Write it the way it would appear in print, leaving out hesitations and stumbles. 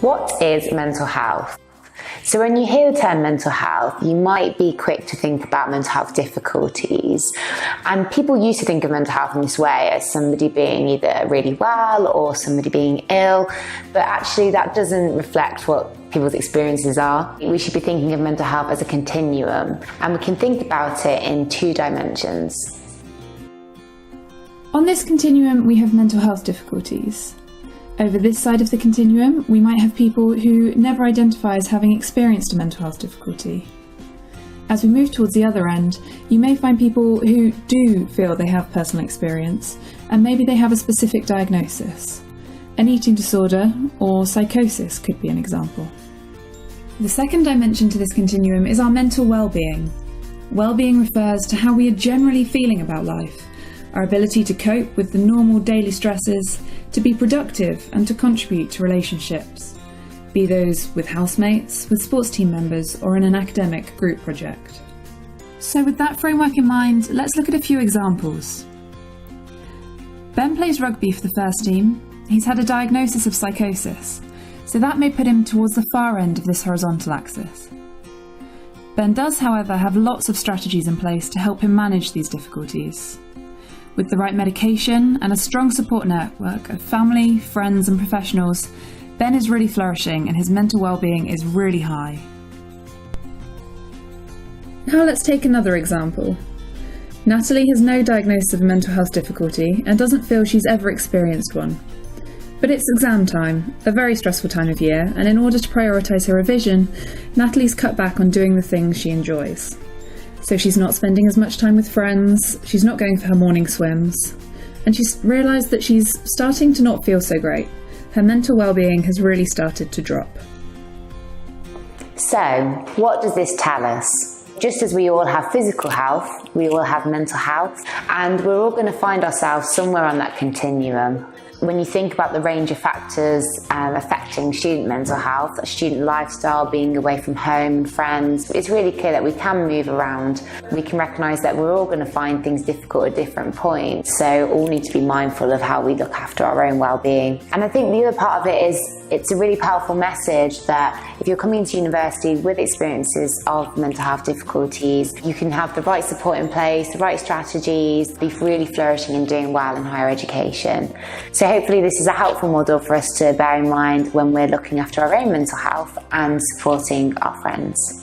What is mental health? So when you hear the term mental health, you might be quick to think about mental health difficulties. And people used to think of mental health in this way as somebody being either really well or somebody being ill, but actually that doesn't reflect what people's experiences are. We should be thinking of mental health as a continuum, and we can think about it in 2 dimensions. On this continuum, we have mental health difficulties. Over this side of the continuum, we might have people who never identify as having experienced a mental health difficulty. As we move towards the other end, you may find people who do feel they have personal experience, and maybe they have a specific diagnosis. An eating disorder or psychosis could be an example. The second dimension to this continuum is our mental well-being. Well-being refers to how we are generally feeling about life, our ability to cope with the normal daily stresses, to be productive and to contribute to relationships, be those with housemates, with sports team members, or in an academic group project. So with that framework in mind, let's look at a few examples. Ben plays rugby for the first team. He's had a diagnosis of psychosis, so that may put him towards the far end of this horizontal axis. Ben does, however, have lots of strategies in place to help him manage these difficulties. With the right medication and a strong support network of family, friends and professionals, Ben is really flourishing and his mental well-being is really high. Now let's take another example. Natalie has no diagnosis of a mental health difficulty and doesn't feel she's ever experienced one. But it's exam time, a very stressful time of year, and in order to prioritise her revision, Natalie's cut back on doing the things she enjoys. So she's not spending as much time with friends, she's not going for her morning swims, and she's realised that she's starting to not feel so great. Her mental well-being has really started to drop. So, what does this tell us? Just as we all have physical health, we all have mental health, and we're all going to find ourselves somewhere on that continuum. When you think about the range of factors affecting student mental health, student lifestyle, being away from home and friends, it's really clear that we can move around. We can recognise that we're all going to find things difficult at different points, so all need to be mindful of how we look after our own well-being. And I think the other part of it is it's a really powerful message that if you're coming to university with experiences of mental health difficulties, you can have the right support in place, the right strategies, be really flourishing and doing well in higher education. So hopefully this is a helpful model for us to bear in mind when we're looking after our own mental health and supporting our friends.